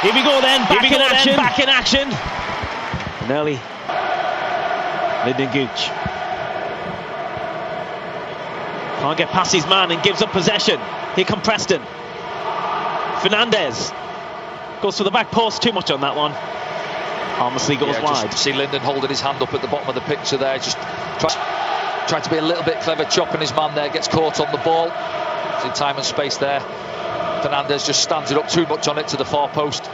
Here we go then, back in action. And early Lyndon Gooch can't get past his man and gives up possession. Here come Preston. Fernandez goes for the back post, too much on that one. Harmlessly goes wide. Just see Lyndon holding his hand up at the bottom of the picture there, just trying to be a little bit clever, chopping his man there, gets caught on the ball. It's in time and space there. Fernandez just stands it up too much on it to the far post.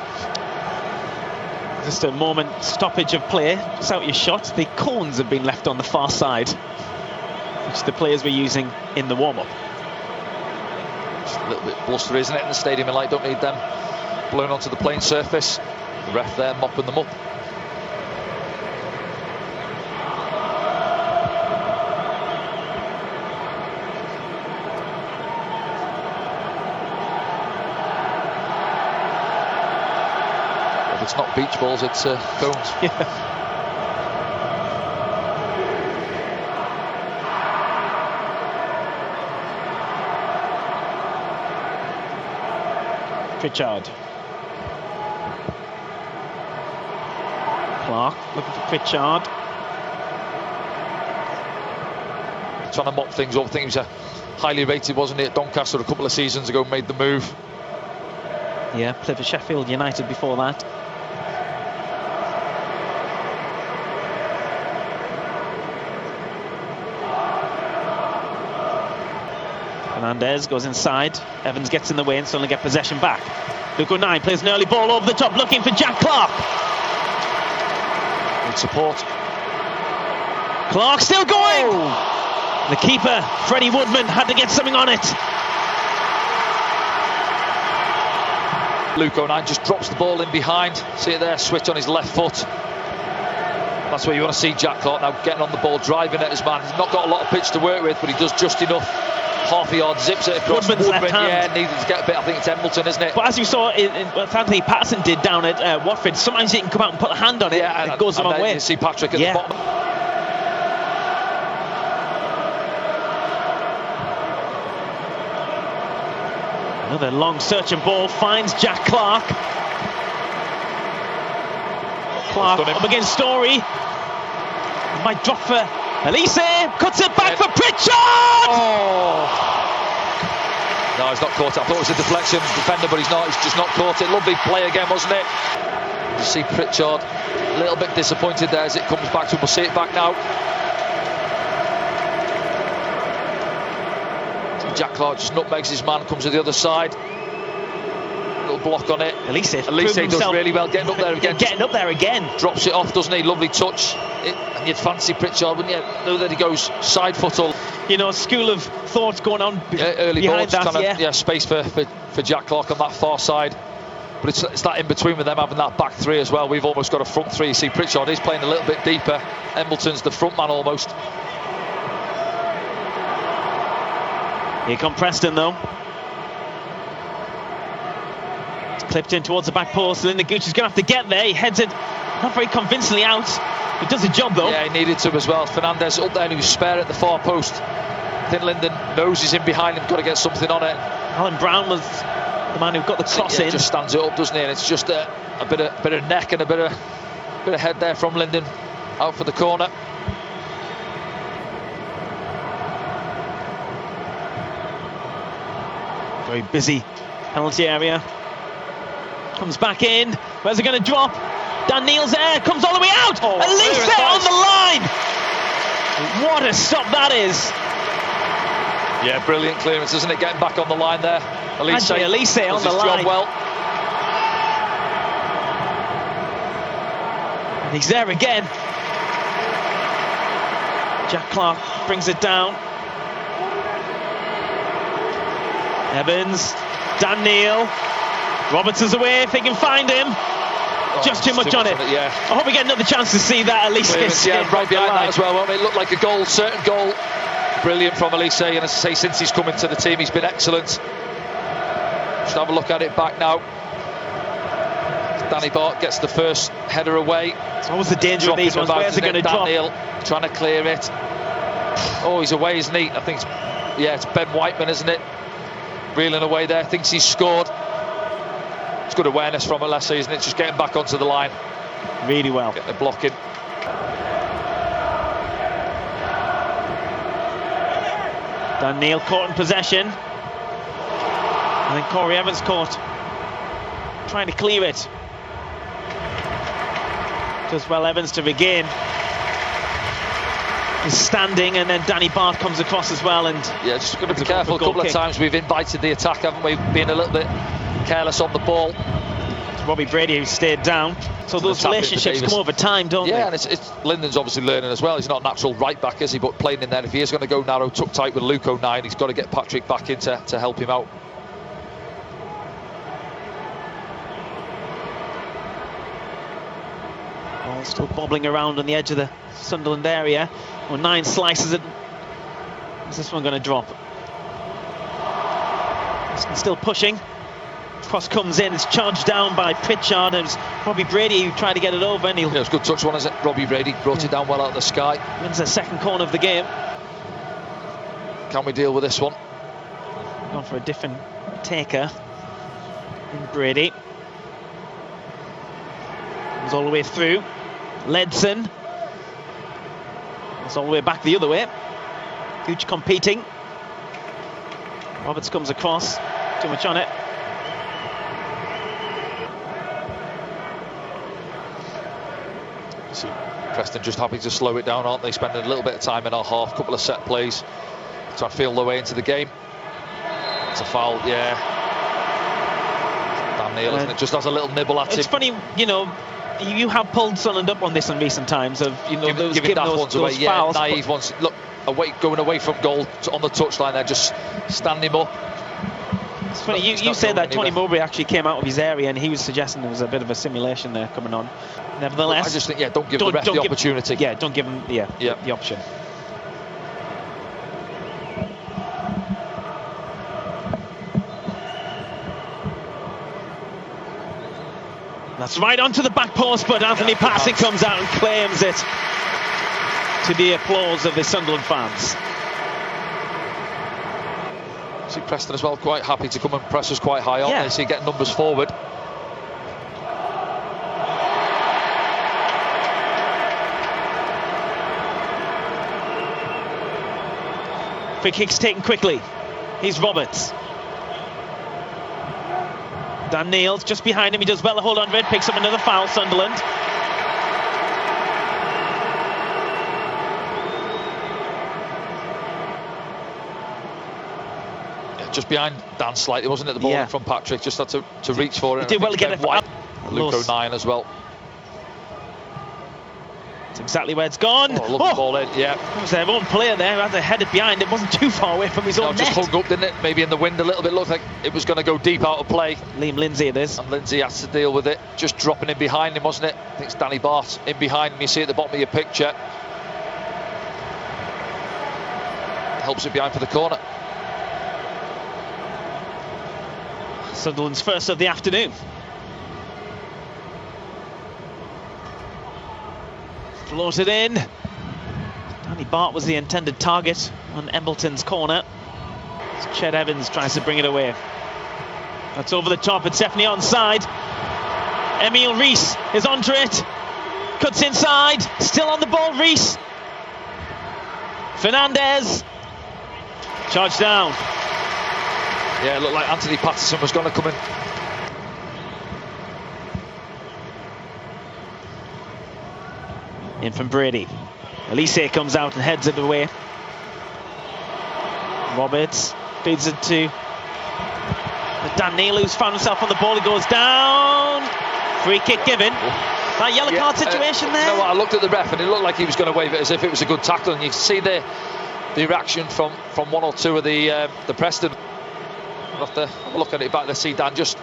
Just a moment stoppage of play, just out your shot. The cones have been left on the far side, which the players were using in the warm-up. Just a little bit blustery, isn't it, in the stadium? Like, don't need them blown onto the playing surface. The ref there mopping them up. If it's not beach balls, it's cones. Yeah. Pritchard. Clark looking for Pritchard. Trying to mop things up. I think he was highly rated, wasn't he, at Doncaster a couple of seasons ago, made the move. Yeah, played for Sheffield United before that. Fernandez goes inside. Evans gets in the way and suddenly get possession back. Luke O'Nien plays an early ball over the top, looking for Jack Clark. Good support. Clark still going. Oh. The keeper, Freddie Woodman, had to get something on it. Luke O'Nien just drops the ball in behind. See it there, switch on his left foot. That's where you want to see Jack Clark now, getting on the ball, driving at his man. He's not got a lot of pitch to work with, but he does just enough. Half a yard, zips it across. Woodman's left hand. Yeah, needed to get a bit. I think it's Embleton, isn't it? But as you saw, Anthony Patterson did down at Watford, sometimes he can come out and put a hand on it, and it goes the wrong way. You see Patrick at the bottom. Another long searching ball finds Jack Clark. Clark up against Story. Might drop for Elise, cuts it back for Pritchard! Oh! No, he's not caught it. I thought it was a deflection defender, but he's not. He's just not caught it. Lovely play again, wasn't it? You see Pritchard a little bit disappointed there as it comes back to him. We'll see it back now. Jack Clark just nutmegs his man, comes to the other side. Little block on it. Elise does really well getting up there again. Getting up there again. Drops it off, doesn't he? Lovely touch. And you'd fancy Pritchard, wouldn't you? Know that he goes side foot all. You know, school of thoughts going on early behind balls, that, space for Jack Clark on that far side. But it's that in between with them having that back three as well. We've almost got a front three. You see Pritchard is playing a little bit deeper. Embleton's the front man almost. Here come Preston though. It's clipped in towards the back post. Lyndon Gooch is going to have to get there. He heads it not very convincingly out. He does the job though. Yeah, he needed to as well. Fernandez up there and he was spare at the far post. I think Lyndon knows he's in behind him, got to get something on it. Alan Brown was the man who got the cross in. Just stands it up, doesn't he? And it's just a bit of neck and a bit of head there from Lyndon out for the corner. Very busy penalty area. Comes back in. Where's it going to drop? Dan Neal's there. Comes all the way out. Elise on the line. What a stop that is. Yeah, brilliant clearance, isn't it? Getting back on the line there. Elise on the line. Job well. And he's there again. Jack Clark brings it down. Evans, Dan Neal, Robertson's away if they can find him. Just too much on it. Yeah. I hope we get another chance to see that. Elise, right behind that as well. Won't it look like a goal? Certain goal. Brilliant from Elise, and as I say, since he's come into the team, he's been excellent. Just have a look at it back now. Danny Bart gets the first header away. It's always the danger of these ones. Where's it going to drop? Neal trying to clear it. Oh, he's away, isn't he? I think it's Ben Whiteman, isn't it? Reeling away there, thinks he's scored. He's good awareness from it last season. It's just getting back onto the line. Really well. Getting the blocking. Dan Neil caught in possession. And then Corey Evans caught. Trying to clear it. Does well Evans to regain his standing, and then Danny Bart comes across as well. And yeah, just got to be careful. A couple of times we've invited the attack, haven't we? Being a little bit careless on the ball. It's Robbie Brady who stayed down. So those relationships come over time, don't they? Yeah, and it's Linden's obviously learning as well. He's not a natural right back, is he? But playing in there, if he is going to go narrow, tuck tight with Luke O'Nien, he's got to get Patrick back in to help him out. Ball still bobbling around on the edge of the Sunderland area. O'Nien slices it. Is this one going to drop? Still pushing. Cross comes in, it's charged down by Pritchard, and it's Robbie Brady who tried to get it over, and it was a good touch one, isn't it? Robbie Brady brought it down well out of the sky. Wins the second corner of the game. Can we deal with this one? Gone for a different taker in Brady. Comes all the way through. Ledson. It's all the way back the other way. Gooch competing. Roberts comes across. Too much on it. See, Preston just happy to slow it down, aren't they? Spending a little bit of time in our half, couple of set plays, trying to feel their way into the game. It's a foul, yeah. Dan Neil, isn't it? Just has a little nibble at him. It's funny, you know, you have pulled Sunderland up on this in recent times of, you know, giving those ones away. Fouls, yeah, naive ones. Look, going away from goal on the touchline there, just stand him up. It's funny, you said that Tony Mowbray actually came out of his area, and he was suggesting there was a bit of a simulation there coming on. Nevertheless, I just think, yeah, don't give the ref the opportunity. Yeah, don't give him the option. That's right onto the back post, but Anthony Passing comes out and claims it, to the applause of the Sunderland fans. See Preston as well, quite happy to come and press us quite high, aren't they? So you get numbers forward. Free kick's taken quickly. Here's Roberts. Dan Neil's just behind him. He does well to hold on to it. Picks up another foul, Sunderland. Yeah, just behind Dan slightly, wasn't it? The ball from Patrick. Just had to reach for it. He did well to get it. Luke O'Nien as well. Exactly where it's gone. Lovely ball in, yeah. It was their own player there who had to head it behind. It wasn't too far away from his own net. Just hung up, didn't it? Maybe in the wind a little bit. Looked like it was going to go deep out of play. Liam Lindsay it is. And Lindsay has to deal with it. Just dropping in behind him, wasn't it? I think it's Danny Bart in behind him. You see at the bottom of your picture. Helps it behind for the corner. Sunderland's first of the afternoon. Floated in. Danny Bart was the intended target on Embleton's corner. Ched Evans tries to bring it away. That's over the top. It's definitely onside. Emile Rees is onto it. Cuts inside. Still on the ball, Rees. Fernandez. Charged down. Yeah, it looked like Anthony Patterson was going to come in. In from Brady. Elise comes out and heads it away. Roberts feeds it to Dan Neil, who's found himself on the ball. He goes down. Free kick given. That yellow card situation there. You know what, I looked at the ref and it looked like he was going to wave it as if it was a good tackle, and you can see the reaction from one or two of the Preston. We'll have to have a look at it back to see Dan just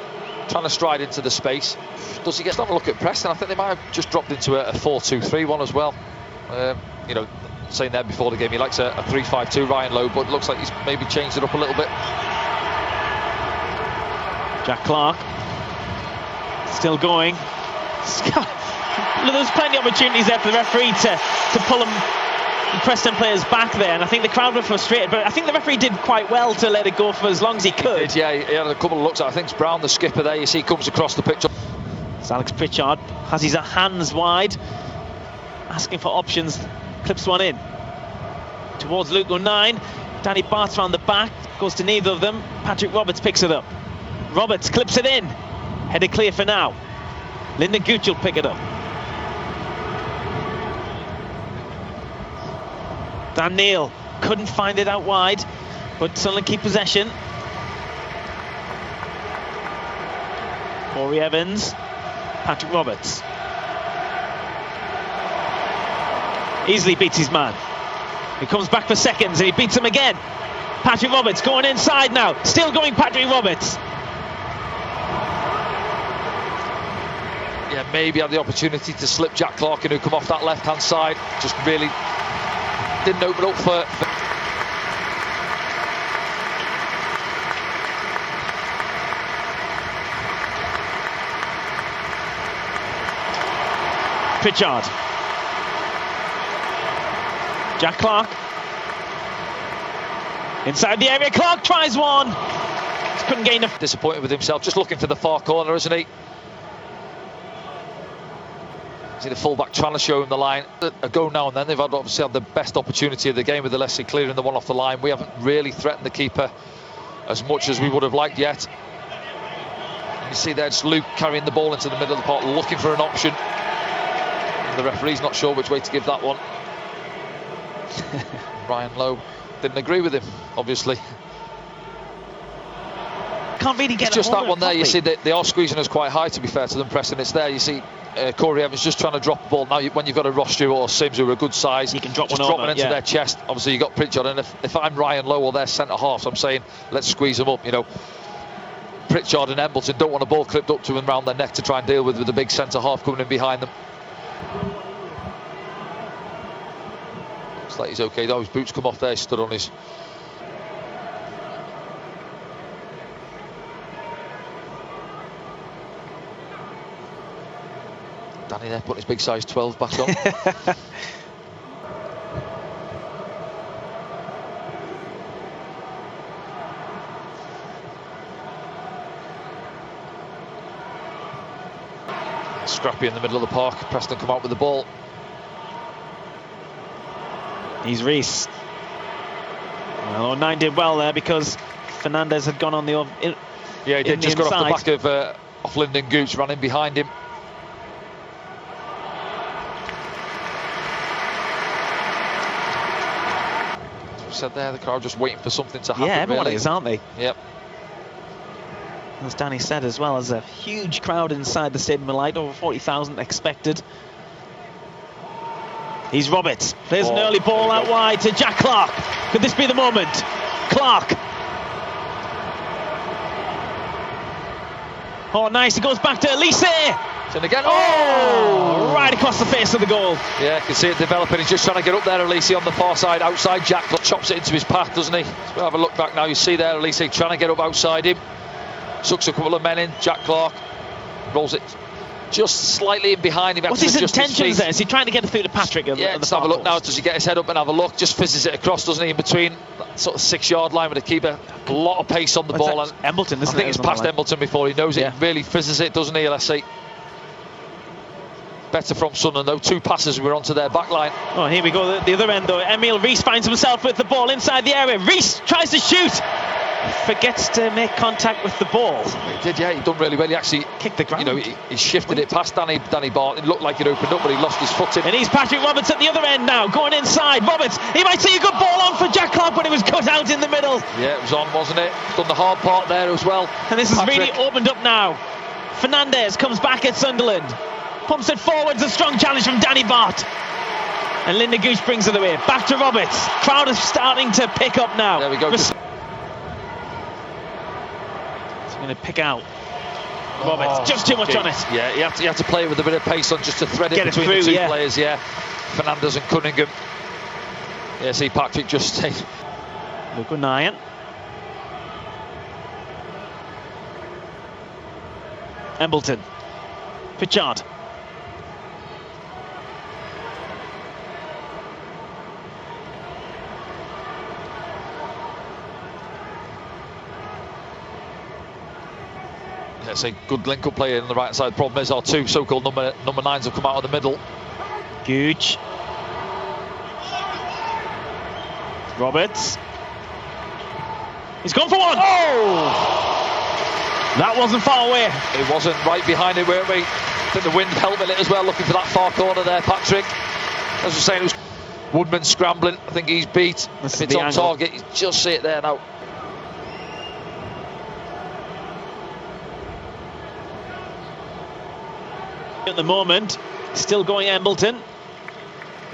trying to stride into the space. Does he get a look at Preston? I think they might have just dropped into a 4-2-3-1 as well. You know, saying there before the game he likes a 3-5-2 Ryan Lowe, but it looks like he's maybe changed it up a little bit. Jack Clark still going. There's plenty of opportunities there for the referee to pull him the Preston players back there, and I think the crowd were frustrated, but I think the referee did quite well to let it go for as long as he could. He had a couple of looks. I think it's Brown, the skipper there. You see, comes across the pitch. It's Alex Pritchard, has his hands wide, asking for options, clips one in. Towards Luke 9, Danny Bart's round the back, goes to neither of them. Patrick Roberts picks it up. Roberts clips it in, headed clear for now. Lyndon Gooch will pick it up. Dan Neil couldn't find it out wide, but Sunderland keep possession. Corey Evans, Patrick Roberts. Easily beats his man. He comes back for seconds and he beats him again. Patrick Roberts going inside now. Still going Patrick Roberts. Yeah, maybe had the opportunity to slip Jack Clark in, who come off that left-hand side. Just really didn't open up for... Pritchard. Jack Clark. Inside the area, Clark tries one. Just couldn't gain enough. Disappointed with himself, just looking for the far corner, isn't he? See the fullback trying to show him the line. A go now and then. They've obviously had the best opportunity of the game with the Leslie clearing the one off the line. We haven't really threatened the keeper as much as we would have liked yet. And you see there, it's Luke carrying the ball into the middle of the park, looking for an option. And the referee's not sure which way to give that one. Ryan Lowe didn't agree with him, obviously. Can't really get it's just that one there. Properly. You see, they are squeezing us quite high, to be fair to them, Preston. It's there. You see Corey Evans just trying to drop the ball. Now, when you've got a Roster or Sims who are a good size, you can drop just one drop over, it into their chest. Obviously, you've got Pritchard, and if I'm Ryan Lowe or their centre halves, I'm saying let's squeeze them up. You know, Pritchard and Embleton don't want a ball clipped up to them round their neck to try and deal with the big centre half coming in behind them. Looks like he's okay. Though his boots come off there, he stood on his. Danny there putting his big size 12 back on. Scrappy in the middle of the park. Preston come out with the ball. He's Reese. Well, 9 did well there because Fernandez had gone on the yeah, he did. Just got off the back of off Lyndon Gooch, ran in behind him. Said there, the crowd just waiting for something to happen. Yeah, everyone really is, aren't they? Yep. As Danny said as well, there's a huge crowd inside the Stadium of Light, over 40,000 expected. He's Roberts, plays an early ball out wide to Jack Clark. Could this be the moment? Clark. Oh, nice, he goes back to Elise. And again, right across the face of the goal. Yeah, you can see it developing. He's just trying to get up there, Elise, on the far side, outside Jack. Chops it into his path, doesn't he? So we'll have a look back now. You see there, Elise trying to get up outside him. Sucks a couple of men in. Jack Clark rolls it just slightly in behind him. What's his intentions there? Is he trying to get it through to Patrick? Yeah, let's have a look now. Does he get his head up and have a look? Just fizzes it across, doesn't he, in between that sort of 6-yard line with the keeper. A lot of pace on the ball. And Embleton, isn't it? I think it's past Embleton before he knows it. He really fizzes it, doesn't he? Let's see. Better from Sunderland though. 2 passes, we're onto their back line. Oh, here we go, the other end though. Emile Reese finds himself with the ball inside the area. Reese tries to shoot, forgets to make contact with the ball. He did, yeah, he done really well. He actually kicked the ground. You know, he shifted it past Danny Bart. It looked like it opened up, but he lost his footing. And he's Patrick Roberts at the other end now, going inside. Roberts, he might see a good ball on for Jack Clark, but it was cut out in the middle. Yeah, it was on, wasn't it? Done the hard part there as well. And this has really opened up now. Fernandez comes back at Sunderland. Pumps it forwards, a strong challenge from Danny Bart. And Lyndon Gooch brings it away. Back to Roberts. Crowd is starting to pick up now. There we go. He's going to pick out Roberts. Just too much on it. Yeah, you have to play it with a bit of pace on, just to thread it between the two players. Yeah, Fernandez and Cunningham. Yeah, see Patrick just stayed. Luke 9. Embleton. Pritchard. It's a good link-up play on the right side. The problem is our two so-called number 9s have come out of the middle. Gooch. Roberts. He's gone for one. Oh! That wasn't far away. It wasn't. Right behind it, weren't we? I think the wind helped it as well, looking for that far corner there, Patrick. As I was saying, it was Woodman scrambling. I think he's beat. If it's on target, you just see it there now. At the moment, still going Embleton.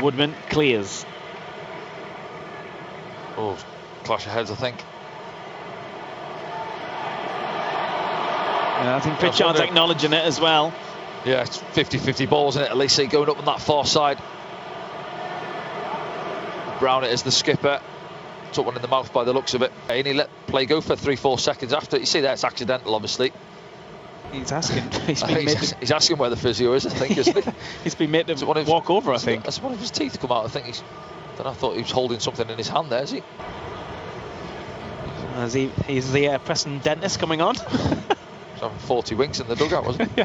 Woodman clears. Oh, clash of heads, I think. Yeah, I think Pritchard's acknowledging it as well. Yeah, it's 50-50 balls, isn't it? At least they're going up on that far side. Brown it as the skipper. Took one in the mouth by the looks of it. And he let play go for 3-4 seconds after. You see there, it's accidental, obviously. He's asking. He's asking where the physio is, I think, isn't he? He's been made to walk over, I think. That's one of his teeth come out. I think I thought he was holding something in his hand there, is he? He's the Preston dentist coming on. He's having 40 winks in the dugout, wasn't he?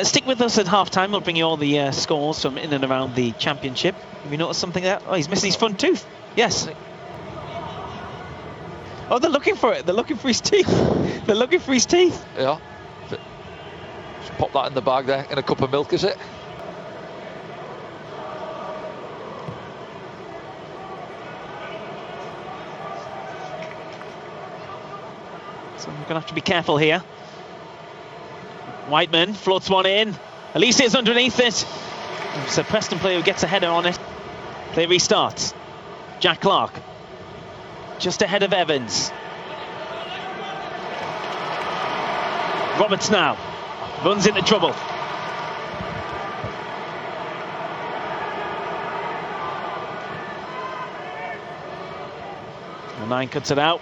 Stick with us at half-time. We'll bring you all the scores from in and around the championship. Have you noticed something there? Oh, he's missing his front tooth. Yes. Oh, they're looking for it. They're looking for his teeth. They're looking for his teeth. Yeah. Just pop that in the bag there, in a cup of milk, is it? So we're going to have to be careful here. Whiteman floats one in. Elise is underneath it. It's a Preston player who gets a header on it. Play restarts. Jack Clark. Just ahead of Evans. Roberts now. Runs into trouble. The 9 cuts it out.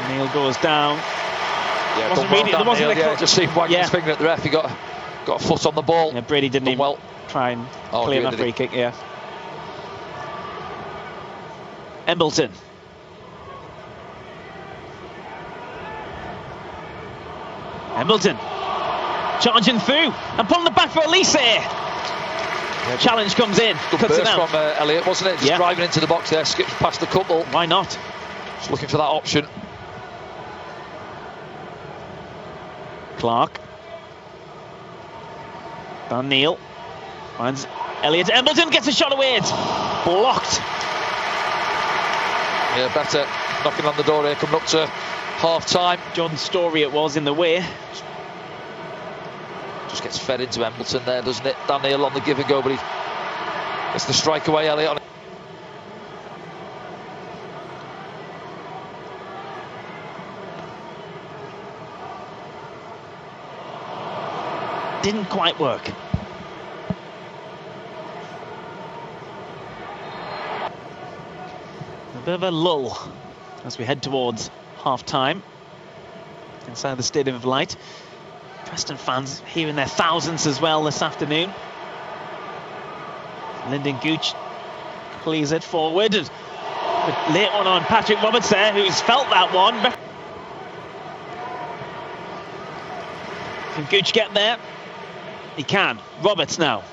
Neil goes down. Yeah, just seemed wagging his finger at the ref. He got a foot on the ball. Yeah, Brady didn't even try and clear that free kick. Yeah. Embleton. Embleton charging through and pulling the back for Elise. Yeah, challenge comes in. Good cuts it out from Elliott, wasn't it? Just driving into the box there, skips past the couple. Why not? Just looking for that option. Clark. Dan Neil finds Elliott. Embleton gets a shot away. It's blocked. Yeah, better knocking on the door here, coming up to half-time. Jordan Story it was in the way. Just gets fed into Embleton there, doesn't it? Dan Neil on the give and go, but he gets the strike away, Elliott on it. Didn't quite work. A bit of a lull as we head towards half-time inside the Stadium of Light. Preston fans here in their thousands as well this afternoon. Lyndon Gooch clears it forward. Late one on Patrick Roberts there, who's felt that one. Can Gooch get there? He can. Roberts now.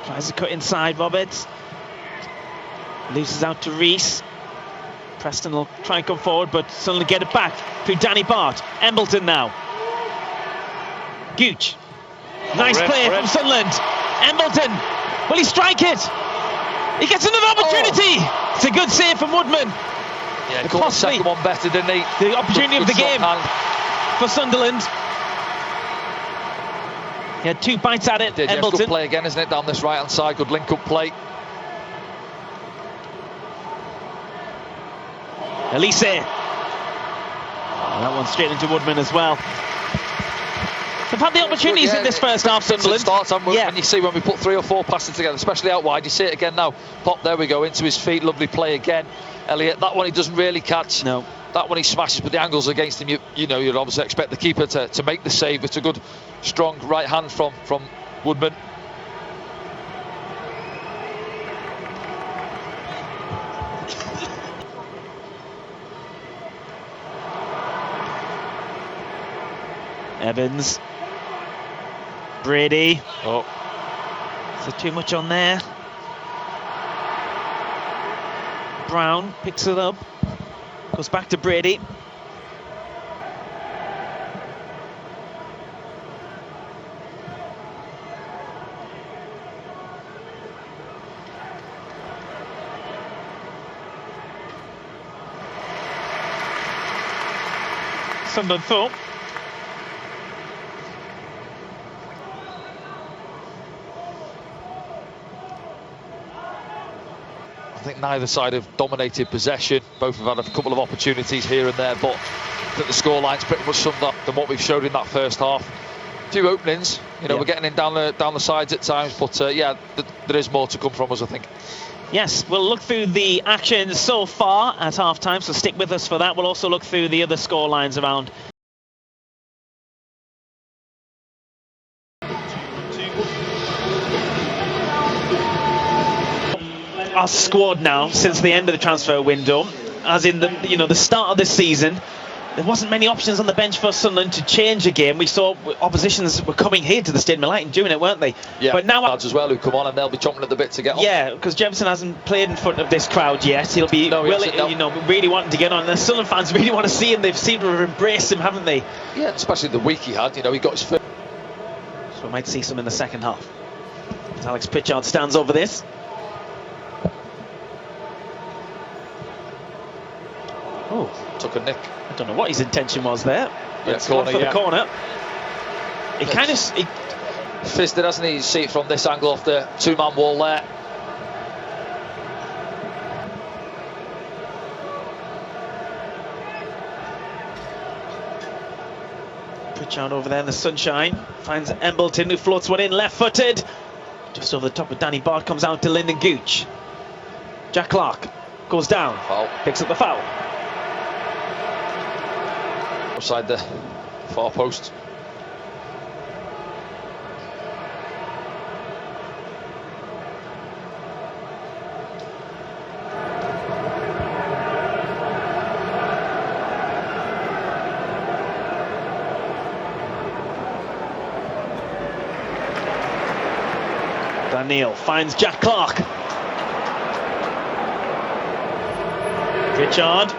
Tries to cut inside, Roberts. Loses out to Reese. Preston will try and come forward, but suddenly get it back through Danny Bart. Embleton now. Gooch. Nice play from Sunderland. Embleton. Will he strike it? He gets another opportunity. It's a good save from Woodman. Yeah, he caught the second one better, didn't he? The opportunity of the game for Sunderland. He had 2 bites at it. Embleton. Good play again, isn't it? Down this right-hand side. Good link-up play. Elise. And that one straight into Woodman as well. They've had the opportunities in this first half, Sunderland. When you see when we put 3 or 4 passes together, especially out wide, you see it again now. Pop, there we go, into his feet. Lovely play again. Elliott, that one he doesn't really catch. No. That one he smashes, but the angles against him, you know, you'd obviously expect the keeper to make the save. It's a good, strong right hand from Woodman. Evans. Brady. Oh. Is there too much on there? Brown picks it up. Goes back to Brady. Sunderland thought. I think neither side have dominated possession. Both have had a couple of opportunities here and there, but I think the scoreline's pretty much summed up than what we've showed in that first half. A few openings, we're getting in down the sides at times, but there is more to come from us, I think. Yes, we'll look through the action so far at half-time, so stick with us for that. We'll also look through the other score lines around. Our squad now, since the end of the transfer window, as in the start of this season, there wasn't many options on the bench for Sunderland to change a game. We saw oppositions were coming here to the Stadium of Light and doing it, weren't they? Yeah, but now lads as well who come on and they'll be chomping at the bit to get on. Yeah, because Jewison hasn't played in front of this crowd yet. He'll be really wanting to get on. The Sunderland fans really want to see him. They've seemed to have embraced him, haven't they? Yeah, especially the week he had. He got his first. So we might see some in the second half. As Alex Pritchard stands over this. Oh, took a nick. I don't know what his intention was there. Yeah, corner, for the corner. He kind of fisted, hasn't he? You see it from this angle off the two-man wall there. Pritchard over there in the sunshine finds Embleton, who floats one in left-footed. Just over the top of Danny Bard, comes out to Lyndon Gooch. Jack Clark goes down, picks up the foul. Outside the far post. Daniel finds Jack Clark. Pritchard.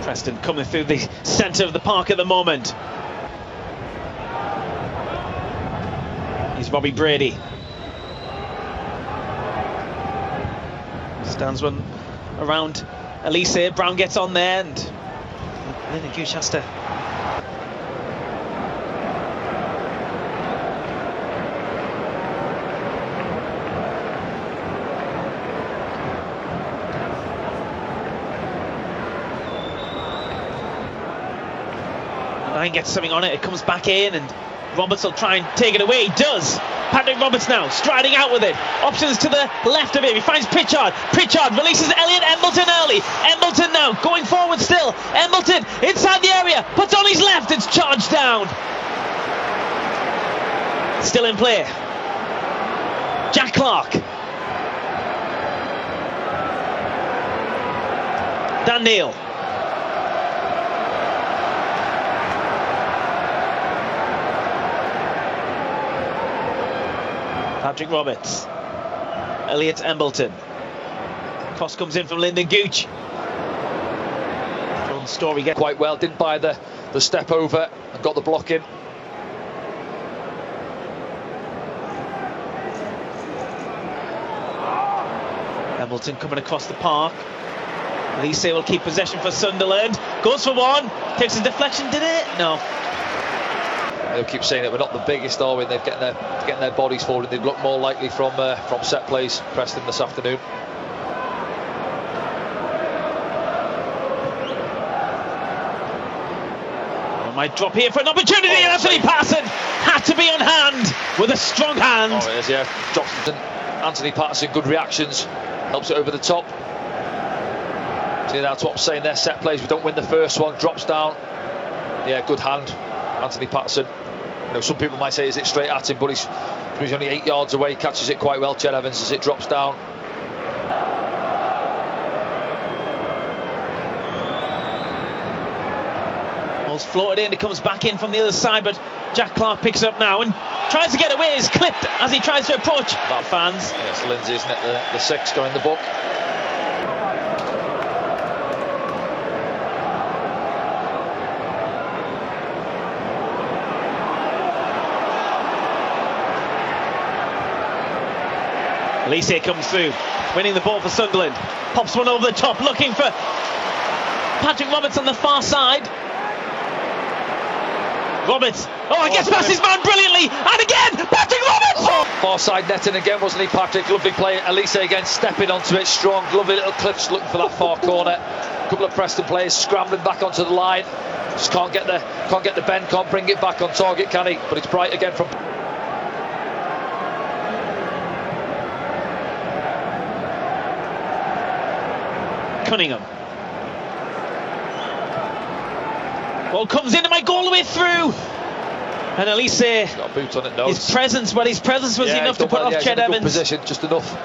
Preston coming through the centre of the park at the moment. Here's Robbie Brady. Stands one around Elise. Brown gets on there and Lyndon Gooch has to. Gets something on it, it comes back in and Roberts will try and take it away. He does. Patrick Roberts now striding out with it. Options to the left of him. He finds Pritchard. Pritchard releases Elliot Embleton early. Embleton now going forward still. Embleton inside the area, puts on his left. It's charged down. Still in play. Jack Clark. Dan Neil. Patrick Roberts. Elliot Embleton. Cross comes in from Lyndon Gooch. Jordan Story gets quite well, didn't buy the step over and got the block in. Embleton coming across the park. Elise will keep possession for Sunderland. Goes for one. Takes a deflection, did it? No. They'll keep saying that we're not the biggest, are we? They're getting their bodies forward. They'd look more likely from set plays, Preston, this afternoon. Might drop here for an opportunity, and Anthony Patterson had to be on hand with a strong hand. Oh, it is, yeah. Drops it. Anthony Patterson, good reactions, helps it over the top. See, that's what I'm saying there, set plays, we don't win the first one, drops down. Yeah, good hand, Anthony Patterson. Some people might say, is it straight at him, but he's only 8 yards away, catches it quite well, Ched Evans, as it drops down. Ball's floated in, it comes back in from the other side, but Jack Clark picks it up now and tries to get away. Is clipped as he tries to approach. That fans. Yes, Lindsay, isn't it? The six going in the book. Elise comes through, winning the ball for Sunderland. Pops one over the top, looking for Patrick Roberts on the far side. Roberts, gets past his man brilliantly, and again, Patrick Roberts! Far side netting again, wasn't he, Patrick? Lovely play. Elise again stepping onto it, strong, lovely little clips looking for that far corner. A couple of Preston players scrambling back onto the line. Just can't get the bend, can't bring it back on target, can he? But it's bright again from... Cunningham. Ball comes in, it might go all the way through. And Elise, got a boot on it, no. His presence was enough to put off Ched Evans. Position, just enough.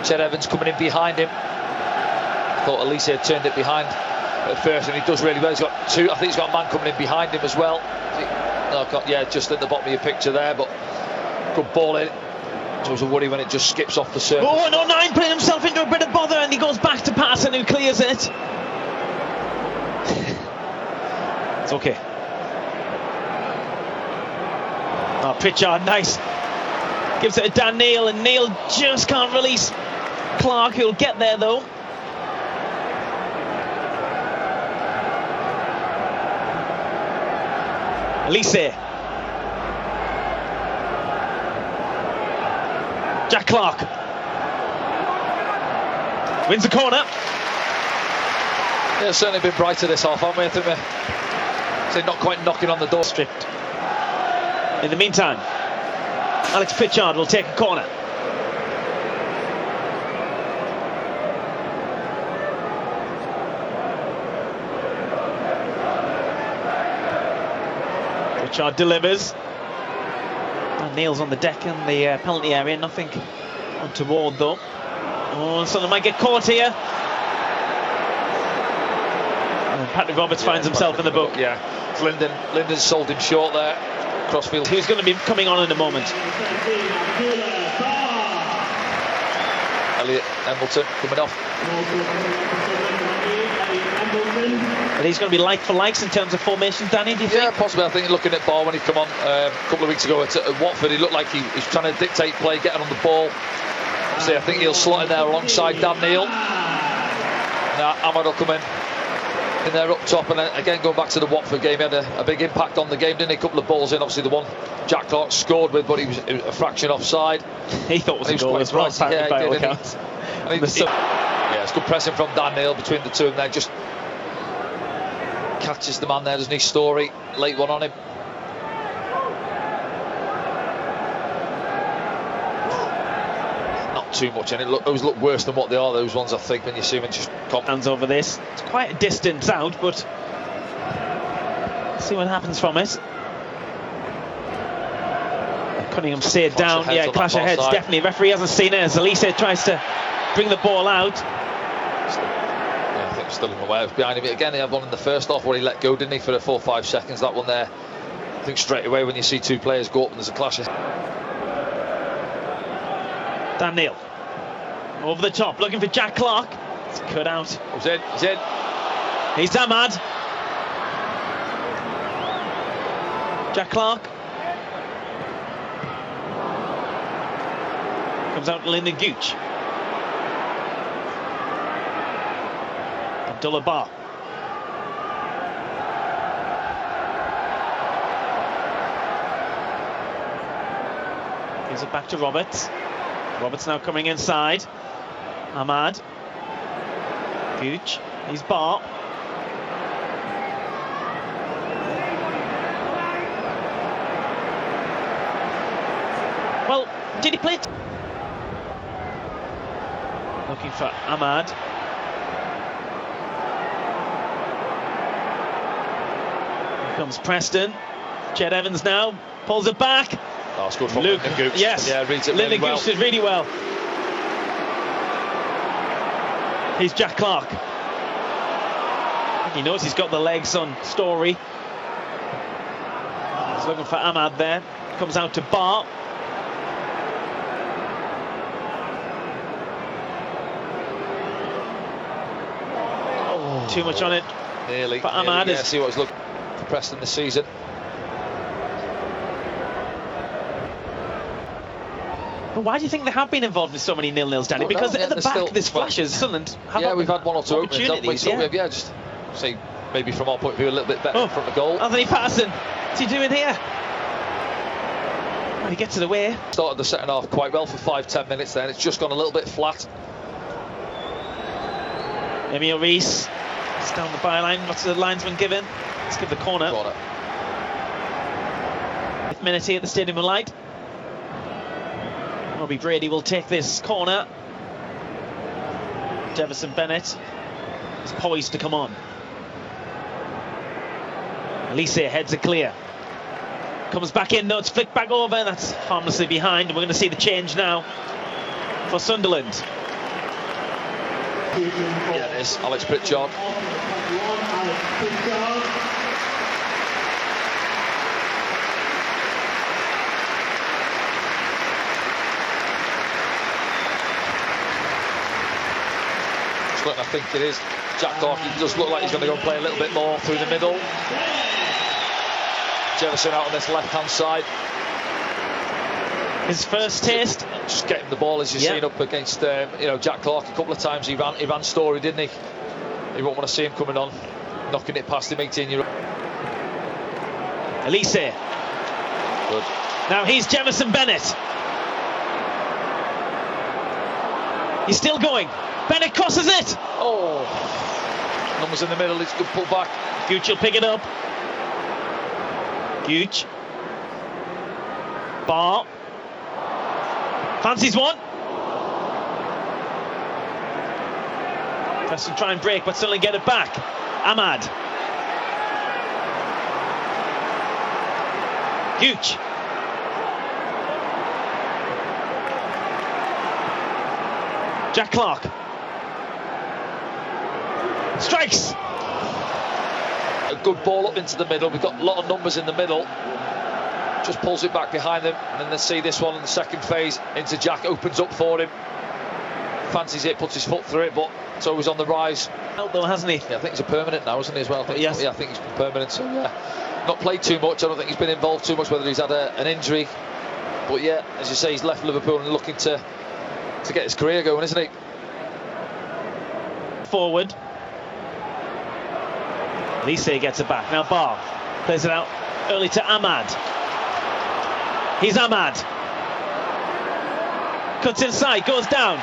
Ched Evans coming in behind him. Thought Elise had turned it behind at first, and he does really well. He's got two. I think he's got a man coming in behind him as well. Just at the bottom of your picture there, but good ball in. It was a worry when it just skips off the surface. Oh, no, 9 putting himself into a bit of bother, and he goes back to Patterson, who clears it. It's okay. Oh, Pritchard, nice. Gives it to Dan Neil, and Neil just can't release Clark, who'll get there though. Elise. Jack Clark wins the corner. Yeah, it's certainly been brighter this half, haven't we? I think we're not quite knocking on the door. Stripped. In the meantime, Alex Pritchard will take a corner. Pritchard delivers. Neil's on the deck in the penalty area, nothing untoward though. Oh, Sunderland might get caught here. And Patrick Roberts finds himself in the book. Yeah, Linden sold him short there. Crossfield. Who's going to be coming on in a moment? Elliot Embleton coming off. But he's going to be like for likes in terms of formation, Danny, do you think? Yeah, possibly. I think looking at Ba when he come on a couple of weeks ago at Watford, he looked like he was trying to dictate play, getting on the ball. So I think he'll slot in there alongside Dan Neil. Now Ahmad will come in there up top, and again going back to the Watford game, he had a big impact on the game, didn't he? A couple of balls in, obviously the one Jack Clark scored with, but he was a fraction offside. He thought it was a goal as well. Yeah, he did. It's good pressing from Dan Neil between the two of them there. Just catches the man there, doesn't he? Story, late one on him. Not too much, and those look worse than what they are, those ones, I think, when you see them just hands over this. It's quite a distance out, but see what happens from it. Cunningham steered down. Yeah, clash of heads, definitely. Referee hasn't seen it as Elise tries to bring the ball out. Yeah, I think still in the way of behind him. Again, he had one in the first half where he let go, didn't he, for 4 or 5 seconds. That one there, I think straight away when you see two players go up and there's a clash of... Dan Neil over the top, looking for Jack Clark. It's cut out. He's in. He's Ahmad. Jack Clark comes out to Lyndon Gooch. Adboullah Ba. Gives it back to Roberts. Roberts now coming inside. Ahmad. Gooch. He's Ba. Well, did he play it? Looking for Ahmad. Here comes Preston. Ched Evans now pulls it back. Oh, it's good from Lyndon Gooch. Yes, yeah, reads it Lyndon really well. Gooch did really well. He's Jack Clark. He knows he's got the legs on Story. He's looking for Ahmad there. Comes out to Ba. Oh, too much on it. Nearly. For Ahmad. Yeah, see what he's looking for Preston this season. But why do you think they have been involved in so many nil-nils, Danny? Because at the back, there's flashes. Sunderland have we've had one or two opportunities. Just say maybe from our point of view a little bit better in front of goal. Anthony Patterson, what's he doing here? When he gets it away. Started the second half quite well for 5-10 minutes then. It's just gone a little bit flat. Emil Rees, it's down the byline. What's the linesman given? Let's give the corner. 5th minute here at the Stadium of Light. Robbie Brady will take this corner. Jewison Bennette is poised to come on. Elise heads it clear. Comes back in, though, it's flicked back over. That's harmlessly behind. We're going to see the change now for Sunderland. Yeah, it is. Alex Pritchard. I think it is. Jack Clarke, he does look like he's going to go and play a little bit more through the middle. Jewison out on this left-hand side. His first taste. Just getting the ball, as you've seen, up against Jack Clarke a couple of times. He ran Story, didn't he? You won't want to see him coming on, knocking it past him, 18-year-old. Elise. Good. Now he's Jewison Bennette. He's still going. Bennette crosses it. Oh, numbers in the middle. It's good pull back. Gooch will pick it up. Gooch. Ba. Fancies one. Preston try and break, but suddenly get it back. Ahmad. Gooch. Jack Clarke. Strikes. A good ball up into the middle. We've got a lot of numbers in the middle. Just pulls it back behind them, and then they see this one in the second phase into Jack. Opens up for him. Fancies it, puts his foot through it, but it's always on the rise. Though, hasn't he? Yeah, I think he's a permanent now, isn't he, as well? Yes. Yeah, I think he's permanent. So yeah, not played too much. I don't think he's been involved too much. Whether he's had an injury, but yeah, as you say, he's left Liverpool and looking to get his career going, isn't he? Forward. Elise gets it back. Now Ba plays it out early to Ahmad. He's Ahmad. Cuts inside, goes down.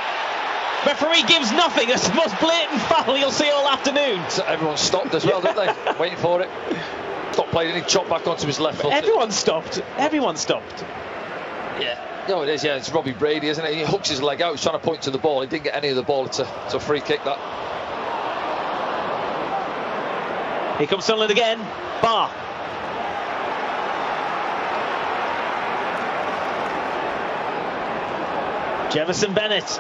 Referee gives nothing. That's the most blatant foul you'll see all afternoon. So everyone stopped as well, didn't they? Waiting for it. Stopped playing, and he chopped back onto his left foot. Everyone stopped. Everyone stopped. Yeah. No, it is. Yeah, it's Robbie Brady, isn't it? He hooks his leg out. He's trying to point to the ball. He didn't get any of the ball. It's a free kick, that. Here comes Sunderland again. Ba. Jewison Bennette.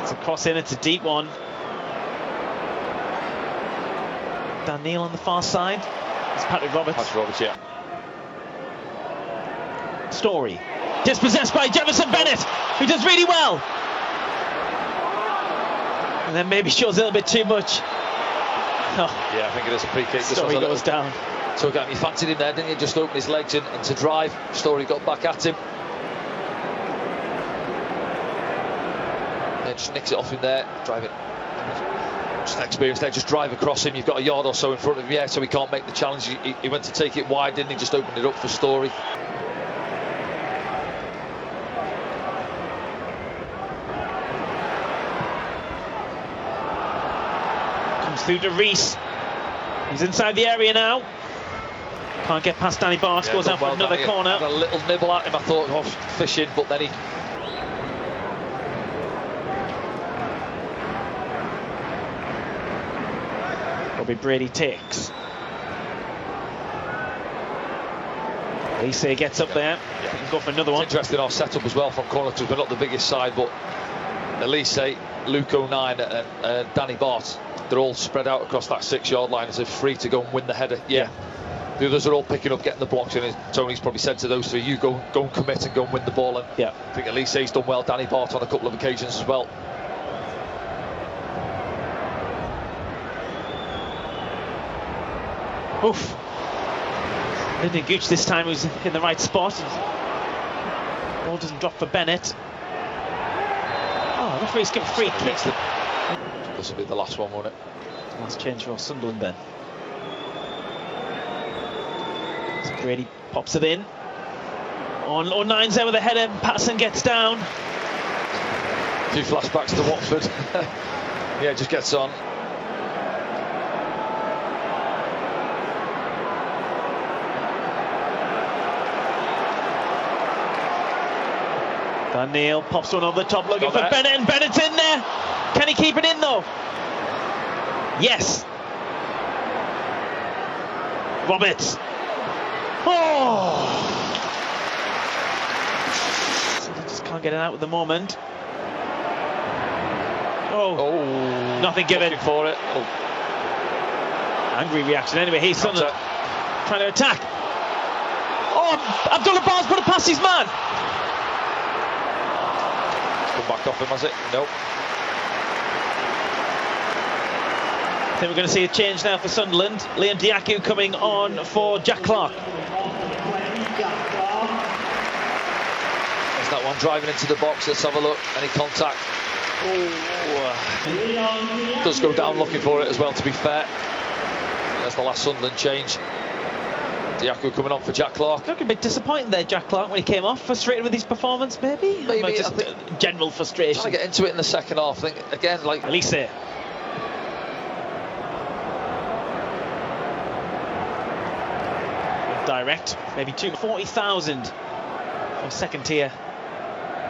It's a cross in, it's a deep one. Dan Neil on the far side. It's Patrick Roberts. Patrick Roberts, yeah. Story. Dispossessed by Jewison Bennette, who does really well. And then maybe shows a little bit too much. Oh. Yeah, I think it is a free kick. Story goes down. So again, he fancied him there, didn't he? Just open his legs and to drive. Story got back at him. Yeah, just nicks it off him there. Drive it. Just experience there. Just drive across him. You've got a yard or so in front of him. Yeah, so he can't make the challenge. He went to take it wide, didn't he? Just opened it up for Story. Through to Rees. He's inside the area now. Can't get past Danny Barks. Goes out for another corner. Had a little nibble at him, I thought, of fishing, but then he... Robbie Brady takes. Elise gets up there. Yeah. Can go for another one. It's interesting, our setup as well from corner to. We're not the biggest side, but Elise, Luke 09 and Danny Barks they're all spread out across that 6-yard line as if free to go and win the header. Yeah. The others are all picking up, getting the blocks in. Tony's probably said to those three, you go and commit and go and win the ball. And I think Elise's done well. Danny Bart on a couple of occasions as well. Oof. Lyndon Gooch this time was in the right spot. Ball doesn't drop for Bennett. Oh, the referee's got a free kick. This will be the last one, won't it? Last change for Sunderland then. So Brady pops it in. On nine's there with a header. Patterson gets down. A few flashbacks to Watford. Yeah, just gets on. Dan Neil pops one over the top looking for Bennett, and Bennett's in there. Can he keep it in though? Yes. Roberts. Oh! Just can't get it out at the moment. Oh. Nothing given for it. Oh. Angry reaction anyway. He's Sunderland trying to attack. Oh, Adboullah Ba's put it past his man. Back off him, has it? Nope. I think we're going to see a change now for Sunderland. Liam Diaku coming on for Jack Clark. There's that one driving into the box. Let's have a look. Any contact? Oh. Does go down looking for it as well, to be fair. That's the last Sunderland change. Diaku coming on for Jack Clark. Looking a bit disappointing there, Jack Clark, when he came off. Frustrated with his performance, maybe? Maybe. Just general frustration. Trying to get into it in the second half. I think, again, like... Elise. Direct. Maybe 40,000 for a second-tier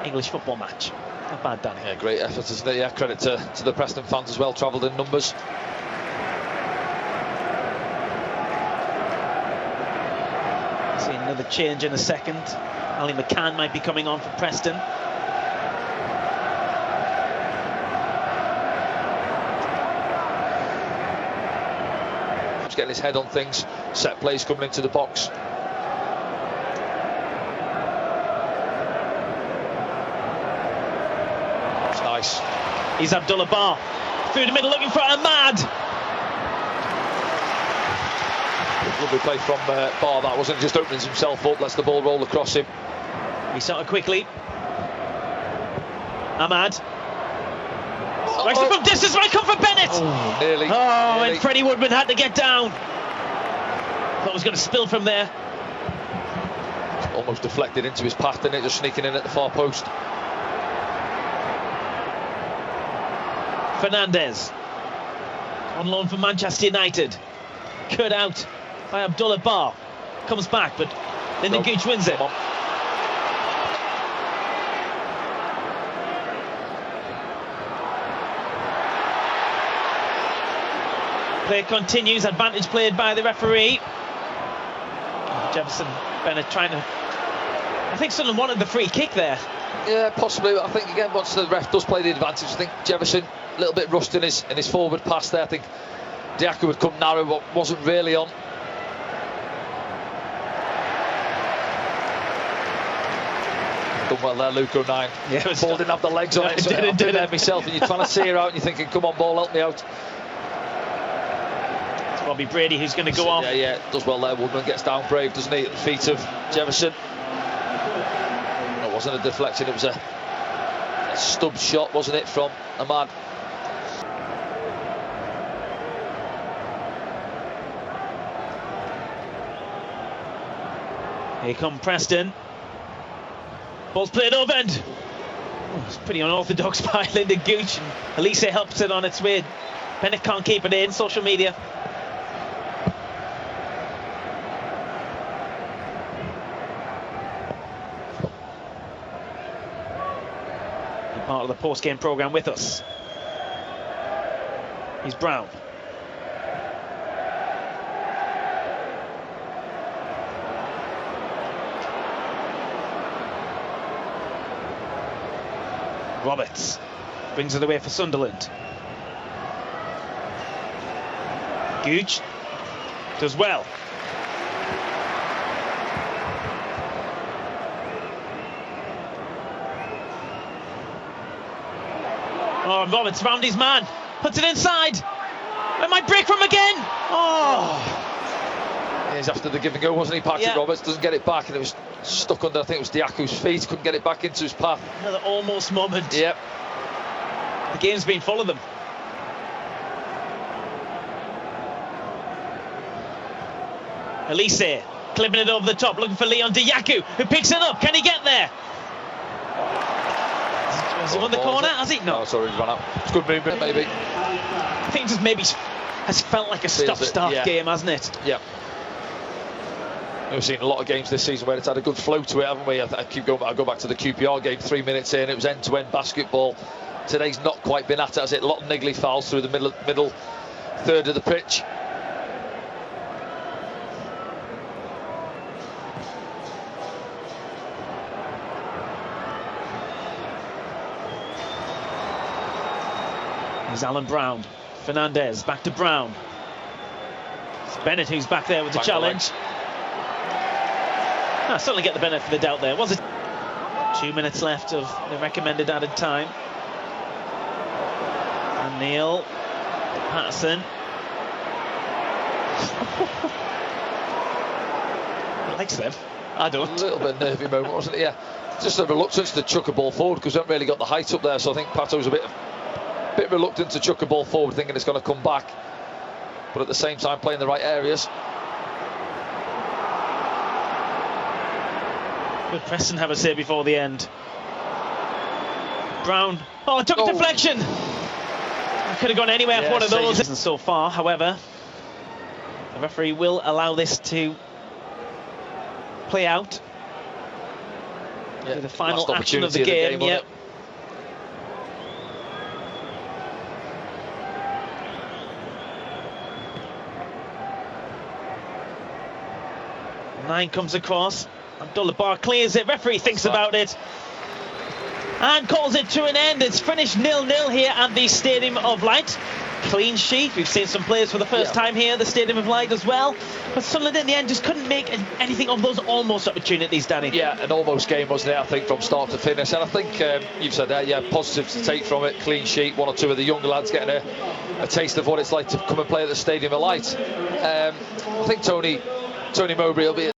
English football match. Not bad, Danny. Yeah, great effort, isn't it? Yeah, credit to the Preston fans as well. Travelled in numbers. Another change in a second. Ali McCann might be coming on for Preston. Just getting his head on things. Set plays coming into the box. That's nice. He's Adboullah Ba. Through the middle looking for Ahmad. Lovely play from Ba. That wasn't just opening himself up, lets the ball roll across him. He started quickly. Ahmad. Likes from distance, might come for Bennett. Oh, nearly. And Freddie Woodman had to get down. Thought it was going to spill from there. Almost deflected into his path, didn't it? Just sneaking in at the far post. Fernandez. On loan from Manchester United. Cut out by Adboullah Ba. Comes back, but Lyndon Gooch wins it. Play continues. Advantage played by the referee. Jewison Bennette trying to... I think Sunderland wanted the free kick there. Yeah, possibly. But I think, again, once the ref does play the advantage, I think Jewison a little bit rushed in his forward pass there. I think Diaku would come narrow, but wasn't really on. Done well there, Luke O'Nien. Yeah, ball didn't have the legs on it, so I did it myself, and you're trying to see her out, and you're thinking, come on, ball, help me out. It's Bobby Brady who's going to go off. Yeah, does well there. Woodman gets down brave, doesn't he, at the feet of Jewison. It wasn't a deflection, it was a stub shot, wasn't it, from Ahmad. Here come Preston. Ball's played over and it's pretty unorthodox by Lyndon Gooch, and Elise helps it on its way. Bennett can't keep it in. Social media. Be part of the post-game programme with us. He's Brown. Roberts brings it away for Sunderland. Gooch does well. Oh, Roberts found his man, puts it inside. It might break from again. Oh. He's after the give and go, wasn't he? Patrick Roberts doesn't get it back, and it was stuck under, I think it was Diako's feet. Couldn't get it back into his path. Another almost moment. Yep. The game's been full of them. Elise clipping it over the top, looking for Leon Diaco, who picks it up. Can he get there? Has he won the corner? Has he? No. No, sorry, he's run out. It's good movement, maybe. I think just maybe has felt like a stop-start game, hasn't it? Yeah. We've seen a lot of games this season where it's had a good flow to it, haven't we? I go back to the QPR game, 3 minutes in, it was end-to-end basketball. Today's not quite been at it, has it? A lot of niggly fouls through the middle third of the pitch. There's Alan Brown. Fernandez back to Brown. It's Bennett who's back there with the challenge. I certainly get the benefit of the doubt there. Was it 2 minutes left of the recommended added time? And Neil Patterson. He likes them. I don't. A little bit nervy moment, wasn't it? Yeah. Just a reluctance to chuck a ball forward because we haven't really got the height up there. So I think Pato's a bit reluctant to chuck a ball forward, thinking it's going to come back, but at the same time playing the right areas. Good Preston have a say before the end. Brown. Oh, it took a deflection. I could have gone anywhere for one of those. So far, however, the referee will allow this to play out. Yeah, the final action of the game. Yep. Nine comes across. Adboullah Ba clears it. Referee thinks about it and calls it to an end. It's finished 0-0 here at the Stadium of Light. Clean sheet. We've seen some players for the first time here at the Stadium of Light as well. But Sunderland in the end just couldn't make anything of those almost opportunities, Danny. Yeah, an almost game, wasn't it? I think from start to finish. And I think you've said that. Yeah, positives to take from it. Clean sheet. One or two of the younger lads getting a taste of what it's like to come and play at the Stadium of Light. I think Tony Mowbray will be